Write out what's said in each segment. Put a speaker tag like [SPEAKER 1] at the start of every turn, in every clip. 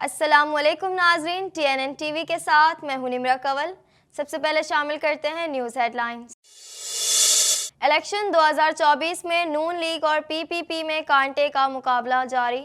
[SPEAKER 1] السلام علیکم ناظرین، TNN ٹی وی کے ساتھ میں ہوں نمرہ کنول۔ سب سے پہلے شامل کرتے ہیں نیوز ہیڈ لائنز۔ الیکشن 2024 میں نون لیگ اور PPP میں کانٹے کا مقابلہ جاری۔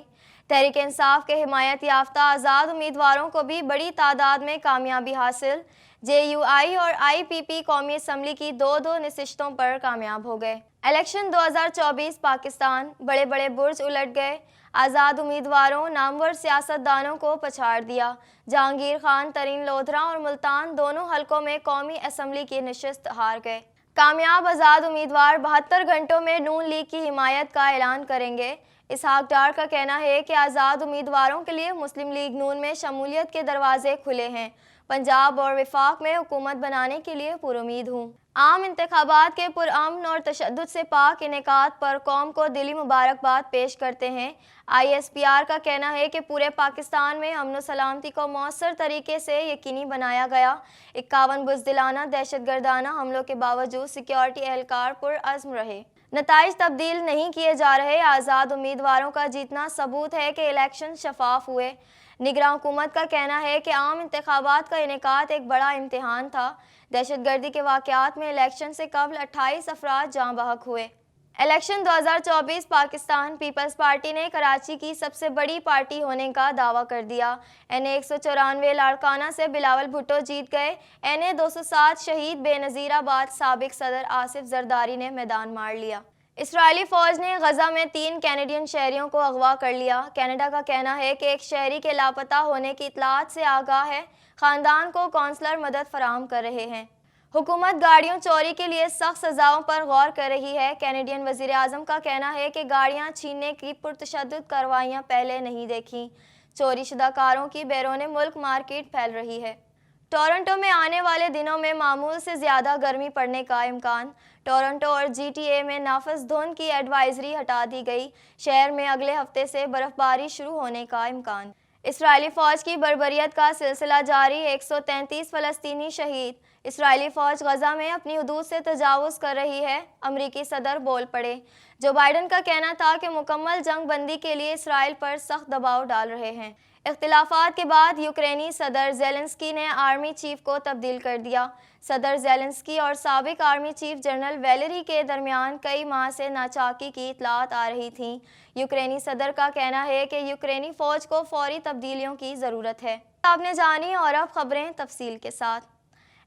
[SPEAKER 1] تحریک انصاف کے حمایت یافتہ آزاد امیدواروں کو بھی بڑی تعداد میں کامیابی حاصل۔ JUI اور IPP قومی اسمبلی کی دو نشستوں پر کامیاب ہو گئے۔ الیکشن 2024 پاکستان، بڑے بڑے برج الٹ گئے۔ آزاد امیدواروں نامور سیاستدانوں کو پچھاڑ دیا۔ جہانگیر خان ترین لودھرا اور ملتان دونوں حلقوں میں قومی اسمبلی کی نشست ہار گئے۔ کامیاب آزاد امیدوار 72 گھنٹوں میں نون لیگ کی حمایت کا اعلان کریں گے۔ اسحاق ڈار کا کہنا ہے کہ آزاد امیدواروں کے لیے مسلم لیگ نون میں شمولیت کے دروازے کھلے ہیں۔ پنجاب اور وفاق میں حکومت بنانے کے لیے پرامید ہوں۔ عام انتخابات کے پرامن اور تشدد سے پاک انعقاد پر قوم کو دلی مبارکباد پیش کرتے ہیں۔ ISPR کا کہنا ہے کہ پورے پاکستان میں امن و سلامتی کو مؤثر طریقے سے یقینی بنایا گیا۔ 51 بزدلانہ دہشت گردانہ حملوں کے باوجود سیکیورٹی اہلکار پرعزم رہے۔ نتائج تبدیل نہیں کیے جا رہے۔ آزاد امیدواروں کا جیتنا ثبوت ہے کہ الیکشن شفاف ہوئے۔ نگراں حکومت کا کہنا ہے کہ عام انتخابات کا انعقاد ایک بڑا امتحان تھا۔ دہشت گردی کے واقعات میں الیکشن سے قبل 28 افراد جاں بحق ہوئے۔ الیکشن 2024 پاکستان پیپلز پارٹی نے کراچی کی سب سے بڑی پارٹی ہونے کا دعویٰ کر دیا۔ NA 194 لاڑکانہ سے بلاول بھٹو جیت گئے۔ NA 207 شہید بے نظیر آباد سابق صدر آصف زرداری نے میدان مار لیا۔ اسرائیلی فوج نے غزہ میں 3 کینیڈین شہریوں کو اغوا کر لیا۔ کینیڈا کا کہنا ہے کہ ایک شہری کے لاپتہ ہونے کی اطلاعات سے آگاہ ہے۔ خاندان کو کونسلر مدد فراہم کر رہے ہیں۔ حکومت گاڑیوں چوری کے لیے سخت سزاؤں پر غور کر رہی ہے۔ کینیڈین وزیر اعظم کا کہنا ہے کہ گاڑیاں چھیننے کی پرتشدد کارروائیاں پہلے نہیں دیکھیں۔ چوری شدہ کاروں کی بیرون ملک مارکیٹ پھیل رہی ہے۔ ٹورنٹو میں آنے والے دنوں میں معمول سے زیادہ گرمی پڑنے کا امکان۔ ٹورنٹو اور GTA میں نافذ دھند کی ایڈوائزری ہٹا دی گئی۔ شہر میں اگلے ہفتے سے برف باری شروع ہونے کا امکان۔ اسرائیلی فوج کی بربریت کا سلسلہ جاری، 133 فلسطینی شہید۔ اسرائیلی فوج غزہ میں اپنی حدود سے تجاوز کر رہی ہے، امریکی صدر بول پڑے۔ جو بائیڈن کا کہنا تھا کہ مکمل جنگ بندی کے لیے اسرائیل پر سخت دباؤ ڈال رہے ہیں۔ اختلافات کے بعد یوکرینی صدر زیلنسکی نے آرمی چیف کو تبدیل کر دیا۔ صدر زیلنسکی اور سابق آرمی چیف جنرل ویلیری کے درمیان کئی ماہ سے ناچاکی کی اطلاعات آ رہی تھیں۔ یوکرینی صدر کا کہنا ہے کہ یوکرینی فوج کو فوری تبدیلیوں کی ضرورت ہے۔ آپ نے جانی اور اب خبریں تفصیل کے ساتھ۔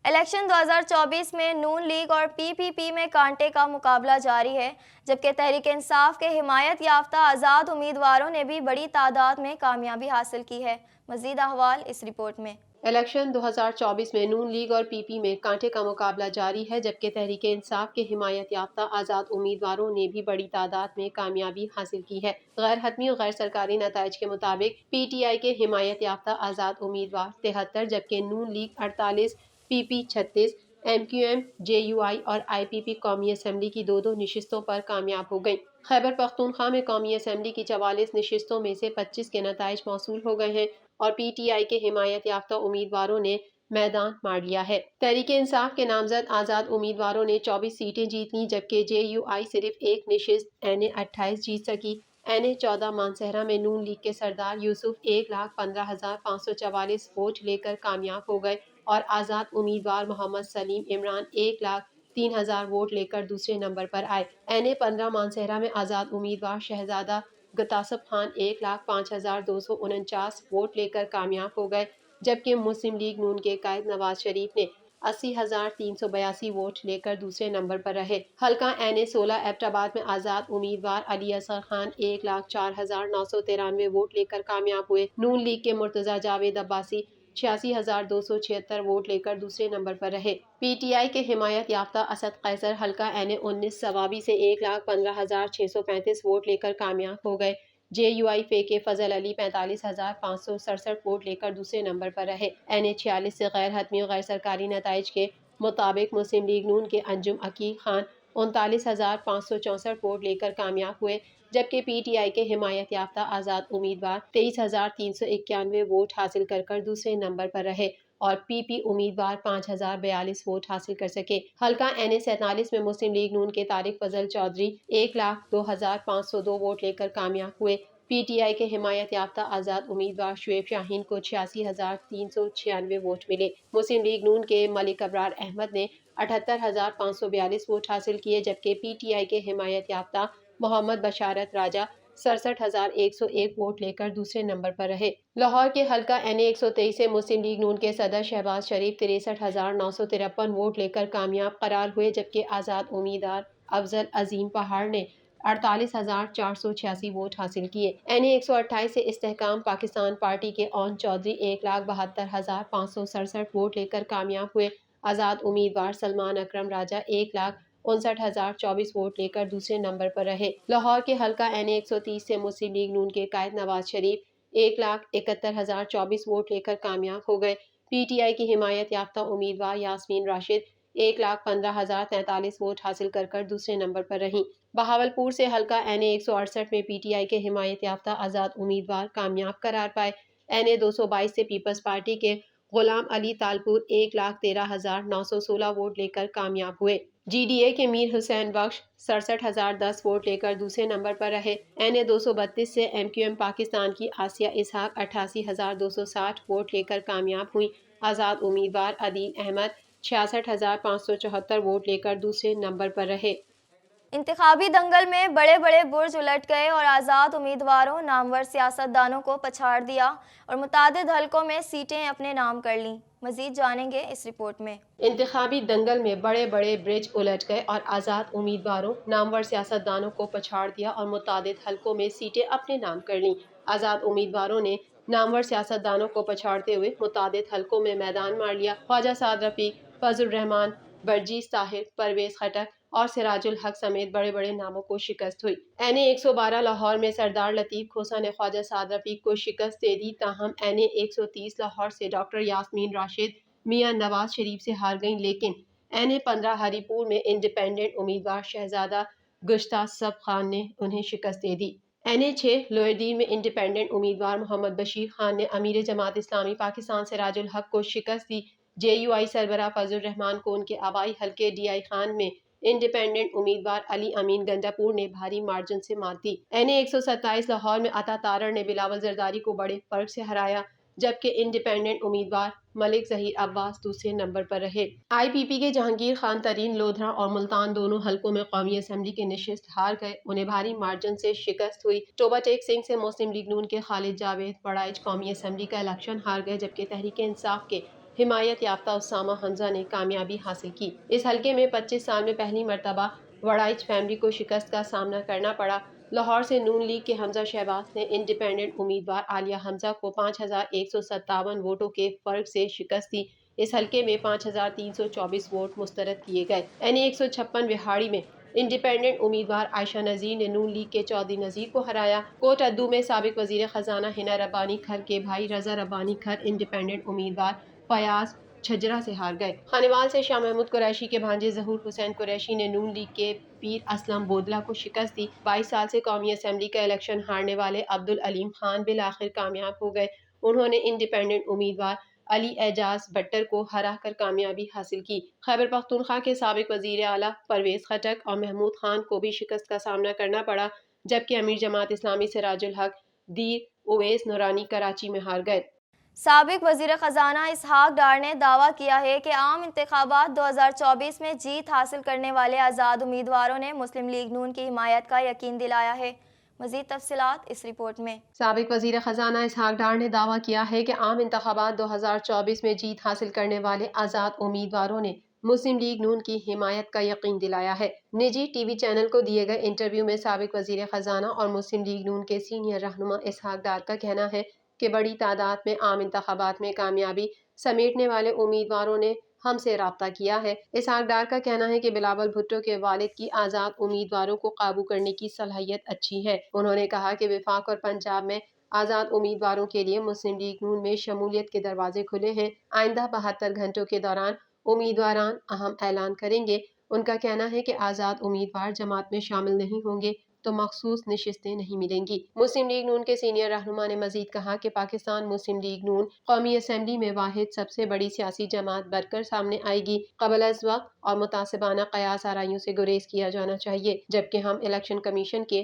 [SPEAKER 1] الیکشن 2024 میں نون لیگ اور PPP میں کانٹے کا مقابلہ جاری ہے، جبکہ تحریک انصاف کے حمایت یافتہ آزاد امیدواروں نے بھی بڑی تعداد میں کامیابی حاصل کی ہے۔ مزید احوال اس رپورٹ میں۔
[SPEAKER 2] الیکشن 2024 میں نون لیگ اور PP میں کانٹے کا مقابلہ جاری ہے، جبکہ تحریک انصاف کے حمایت یافتہ آزاد امیدواروں نے بھی بڑی تعداد میں کامیابی حاصل کی ہے۔ غیر حتمی اور غیر سرکاری نتائج کے مطابق PTI کے حمایت یافتہ آزاد امیدوار 73 جبکہ نون لیگ 48، PP 36، MQM، JUI اور IPP قومی اسمبلی کی دو نشستوں پر کامیاب ہو گئیں۔ خیبر پختونخوا میں قومی اسمبلی کی 44 نشستوں میں سے 25 کے نتائج موصول ہو گئے ہیں اور PTI کے حمایت یافتہ امیدواروں نے میدان مار لیا ہے۔ تحریک انصاف کے نامزد آزاد امیدواروں نے 24 سیٹیں جیت لیں، جبکہ JUI صرف ایک نشست NA 28 جیت سکی۔ NA 14 مانسہرہ میں نون لیگ کے سردار یوسف 1,15,544 ووٹ لے کر کامیاب ہو گئے اور آزاد امیدوار محمد سلیم عمران 1,03,000 ووٹ لے کر دوسرے نمبر پر آئے۔ NA 15 مانسہرہ میں آزاد امیدوار شہزادہ غتصب خان 1,05,249 ووٹ لے کر کامیاب ہو گئے، جبکہ مسلم لیگ نون کے قائد نواز شریف نے 80,382 ووٹ لے کر دوسرے نمبر پر رہے۔ حلقہ NA 16 ایبٹ آباد میں آزاد امیدوار علی اصغر خان 1,04,993 ووٹ لے کر کامیاب ہوئے۔ نون لیگ کے مرتضیٰ جاوید عباسی 86,276 ووٹ لے کر دوسرے نمبر پر رہے۔ PTI کے حمایت یافتہ اسد قیصر حلقہ NA 19 صوابی سے 1,15,635 ووٹ لے کر کامیاب ہو گئے۔ JUI فے کے فضل علی 45,567 ووٹ لے کر دوسرے نمبر پر رہے۔ NA 46 سے غیر حتمی و غیر سرکاری نتائج کے مطابق مسلم لیگ نون کے انجم عقیل خان 39,564 ووٹ لے کر کامیاب ہوئے، جبکہ PTI کے حمایت یافتہ آزاد امیدوار 23,391 ووٹ حاصل کر دوسرے نمبر پر رہے اور PP امیدوار 5,042 ووٹ حاصل کر سکے۔ حلقہ NA 47 میں مسلم لیگ نون کے طارق فضل چودھری 1,02,502 ووٹ لے کر کامیاب ہوئے، پی ٹی آئی کے حمایت یافتہ آزاد امیدوار شعیب شاہین کو 86,396 ووٹ ملے۔ مسلم لیگ نون کے ملک ابرار احمد نے 78,542 ووٹ حاصل کیے، جبکہ پی ٹی آئی کے حمایت یافتہ محمد بشارت راجہ 67,101 ووٹ لے کر دوسرے نمبر پر رہے۔ لاہور کے حلقہ NA 123 سے مسلم لیگ نون کے صدر شہباز شریف 63,953 ووٹ لے کر کامیاب قرار ہوئے، جبکہ آزاد امیدوار افضل عظیم پہاڑ نے 48,486 ووٹ حاصل کیے۔ NA 128 سے استحکام پاکستان پارٹی کے اون چودھری 1,72,567 ووٹ لے کر کامیاب ہوئے۔ آزاد امیدوار سلمان اکرم راجہ 1,59,024 ووٹ لے کر دوسرے نمبر پر رہے۔ لاہور کے حلقہ NA 130 سے مسلم لیگ نون کے قائد نواز شریف 1,71,024 ووٹ لے کر کامیاب ہو گئے۔ پی ٹی آئی کی حمایت یافتہ امیدوار یاسمین راشد 1,15,043 ووٹ حاصل کر دوسرے نمبر پر رہیں۔ بہاولپور سے حلقہ NA 168 میں پی ٹی آئی کے حمایت یافتہ آزاد امیدوار کامیاب قرار پائے۔ NA 222 سے پیپلز پارٹی کے غلام علی تالپور 1,13,916 ووٹ لے کر کامیاب ہوئے۔ جی ڈی اے کے میر حسین بخش 67,010 ووٹ لے کر دوسرے نمبر پر رہے۔ NA 232 سے MQM پاکستان کی آسیہ اسحاق 88,260 ووٹ لے کر کامیاب ہوئیں۔ آزاد امیدوار عدیل احمد 66,574 ووٹ لے کر دوسرے نمبر پر رہے۔
[SPEAKER 1] انتخابی دنگل میں بڑے بڑے برج الٹ گئے اور آزاد امیدواروں نامور سیاستدانوں کو پچھاڑ دیا اور متعدد حلقوں میں سیٹیں اپنے نام کر لیں۔ مزید جانیں گے اس رپورٹ میں۔
[SPEAKER 2] انتخابی دنگل میں بڑے بڑے برج الٹ گئے اور آزاد امیدواروں نامور سیاستدانوں کو پچھاڑ دیا اور متعدد حلقوں میں سیٹیں اپنے نام کر لیں۔ آزاد امیدواروں نے نامور سیاستدانوں کو پچھاڑتے ہوئے متعدد حلقوں میں میدان مار لیا۔ خواجہ سعد رفیق، فضل الرحمان، برجیس طاہر، پرویز خٹک اور سراج الحق سمیت بڑے بڑے ناموں کو شکست ہوئی۔ NA 112 لاہور میں سردار لطیف کھوسہ نے خواجہ سعد رفیق کو شکست دے دی، تاہم NA 130 لاہور سے ڈاکٹر یاسمین راشد میاں نواز شریف سے ہار گئیں، لیکن NA 15 ہری پور میں انڈیپینڈنٹ امیدوار شہزادہ گشتہ سب خان نے انہیں شکست دے دی۔ NA 6 لوئر دیر میں انڈیپینڈنٹ امیدوار محمد بشیر خان نے امیر جماعت اسلامی پاکستان سراج الحق کو شکست دی۔ JUI سربراہ فضل الرحمان کو ان کے آبائی حلقے DI خان میں انڈیپینڈنٹ امیدوار علی امین گنڈا پور نے بھاری مارجن سے مات دی۔ NA 127 لاہور میں عطا تارڑ نے بلاول زرداری کو بڑے فرق سے ہرایا، جبکہ انڈیپینڈنٹ امیدوار ملک ظہیر عباس دوسرے نمبر پر رہے۔ IPP کے جہانگیر خان ترین لودھرا اور ملتان دونوں حلقوں میں قومی اسمبلی کی نشست ہار گئے، انہیں بھاری مارجن سے شکست ہوئی۔ ٹوبہ ٹیک سنگھ سے مسلم لیگ نون کے خالد جاوید بڑائچ قومی اسمبلی کا الیکشن ہار گئے، جبکہ تحریک انصاف کے حمایت یافتہ اسامہ حمزہ نے کامیابی حاصل کی۔ اس حلقے میں 25 سال میں پہلی مرتبہ وڑائچ فیملی کو شکست کا سامنا کرنا پڑا۔ لاہور سے نون لیگ کے حمزہ شہباز نے انڈیپینڈنٹ امیدوار عالیہ حمزہ کو 5,157 ووٹوں کے فرق سے شکست دی۔ اس حلقے میں 5,324 ووٹ مسترد کیے گئے۔ NA 156 وہاڑی میں انڈیپینڈنٹ امیدوار عائشہ نذیر نے نون لیگ کے چودھری نذیر کو ہرایا۔ کوٹ ادو میں سابق وزیر خزانہ ہنا ربانی کھر کے بھائی رضا ربانی کھر انڈیپینڈنٹ امیدوار فیاض چھجرا سے ہار گئے۔ خانیوال سے شاہ محمود قریشی کے بھانجے ظہور حسین قریشی نے نون لیگ کے پیر اسلم بودلہ کو شکست دی۔ 22 سال سے قومی اسمبلی کا الیکشن ہارنے والے عبدالعلیم خان بالآخر کامیاب ہو گئے، انہوں نے انڈیپینڈنٹ امیدوار علی اعجاز بٹر کو ہرا کر کامیابی حاصل کی۔ خیبر پختونخوا کے سابق وزیر اعلیٰ پرویز خٹک اور محمود خان کو بھی شکست کا سامنا کرنا پڑا، جبکہ امیر جماعت اسلامی سراج الحق دیر اویس نورانی کراچی میں ہار گئے۔
[SPEAKER 1] سابق وزیر خزانہ اسحاق ڈار نے دعویٰ کیا ہے کہ عام انتخابات 2024 میں جیت حاصل کرنے والے آزاد امیدواروں نے مسلم لیگ نون کی حمایت کا یقین دلایا ہے۔ مزید تفصیلات اس رپورٹ میں۔
[SPEAKER 2] سابق وزیر خزانہ اسحاق ڈار نے دعویٰ کیا ہے کہ عام انتخابات 2024 میں جیت حاصل کرنے والے آزاد امیدواروں نے مسلم لیگ نون کی حمایت کا یقین دلایا ہے۔ نجی ٹی وی چینل کو دیے گئے انٹرویو میں سابق وزیر خزانہ اور مسلم لیگ نون کے سینئر رہنما اسحاق ڈار کا کہنا ہے کہ بڑی تعداد میں عام انتخابات میں کامیابی سمیٹنے والے امیدواروں نے ہم سے رابطہ کیا ہے۔ اسحاق ڈار کا کہنا ہے کہ بلاول بھٹو کے والد کی آزاد امیدواروں کو قابو کرنے کی صلاحیت اچھی ہے۔ انہوں نے کہا کہ وفاق اور پنجاب میں آزاد امیدواروں کے لیے مسلم لیگ نون میں شمولیت کے دروازے کھلے ہیں۔ آئندہ 72 گھنٹوں کے دوران امیدواران اہم اعلان کریں گے۔ ان کا کہنا ہے کہ آزاد امیدوار جماعت میں شامل نہیں ہوں گے تو مخصوص نشستیں نہیں ملیں گی۔ مسلم لیگ نون کے سینئر رہنما نے مزید کہا کہ پاکستان مسلم لیگ نون قومی اسمبلی میں واحد سب سے بڑی سیاسی جماعت بن کر سامنے آئے گی۔ قبل از وقت اور متعصبانہ قیاس آرائیوں سے گریز کیا جانا چاہیے، جبکہ ہم الیکشن کمیشن کے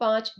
[SPEAKER 2] 5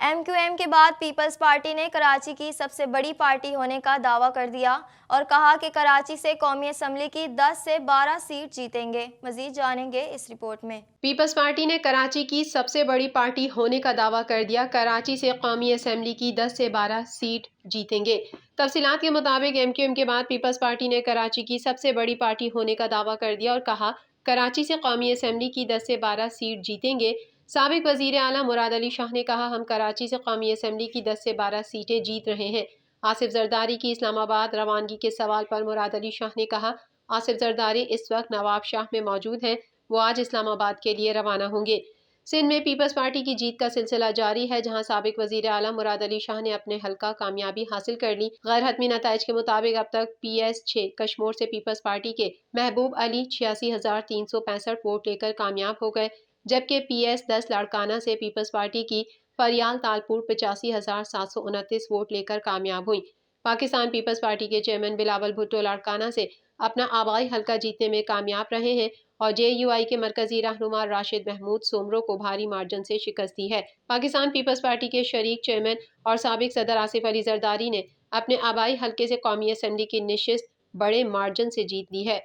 [SPEAKER 1] MQM کے بعد پیپلز پارٹی نے کراچی کی سب سے بڑی پارٹی ہونے کا دعویٰ کر دیا اور کہا کہ کراچی سے قومی اسمبلی کی 10 سے 12 سیٹ جیتیں گے۔ مزید جانیں گے اس رپورٹ میں۔
[SPEAKER 2] پیپلز پارٹی نے کراچی کی سب سے بڑی پارٹی ہونے کا دعویٰ کر دیا، کراچی سے قومی اسمبلی کی 10 سے 12 سیٹ جیتیں گے۔ تفصیلات کے مطابق MQM کے بعد پیپلز پارٹی نے کراچی کی سب سے بڑی پارٹی ہونے کا دعویٰ کر دیا اور کہا کراچی سے قومی اسمبلی کی 10 سے 12 سیٹ جیتیں گے۔ سابق وزیر اعلیٰ مراد علی شاہ نے کہا ہم کراچی سے قومی اسمبلی کی 10 سے 12 سیٹیں جیت رہے ہیں۔ آصف زرداری کی اسلام آباد روانگی کے سوال پر مراد علی شاہ نے کہا آصف زرداری اس وقت نواب شاہ میں موجود ہیں، وہ آج اسلام آباد کے لیے روانہ ہوں گے۔ سندھ میں پیپلز پارٹی کی جیت کا سلسلہ جاری ہے، جہاں سابق وزیر اعلیٰ مراد علی شاہ نے اپنے حلقہ کامیابی حاصل کر لی۔ غیر حتمی نتائج کے مطابق اب تک PS6 کشمور سے پیپلز پارٹی کے محبوب علی 86,365 ووٹ لے کر کامیاب ہو گئے، جبکہ PS10 لاڑکانہ سے پیپلز پارٹی کی فریال تالپور 85,729 ووٹ لے کر کامیاب ہوئی۔ پاکستان پیپلز پارٹی کے چیئرمین بلاول بھٹو لاڑکانہ سے اپنا آبائی حلقہ جیتنے میں کامیاب رہے ہیں اور JUI کے مرکزی رہنما راشد محمود سومرو کو بھاری مارجن سے شکست دی ہے۔ پاکستان پیپلز پارٹی کے شریک چیئرمین اور سابق صدر آصف علی زرداری نے اپنے آبائی حلقے سے قومی اسمبلی کی نشست بڑے مارجن سے جیت لی ہے۔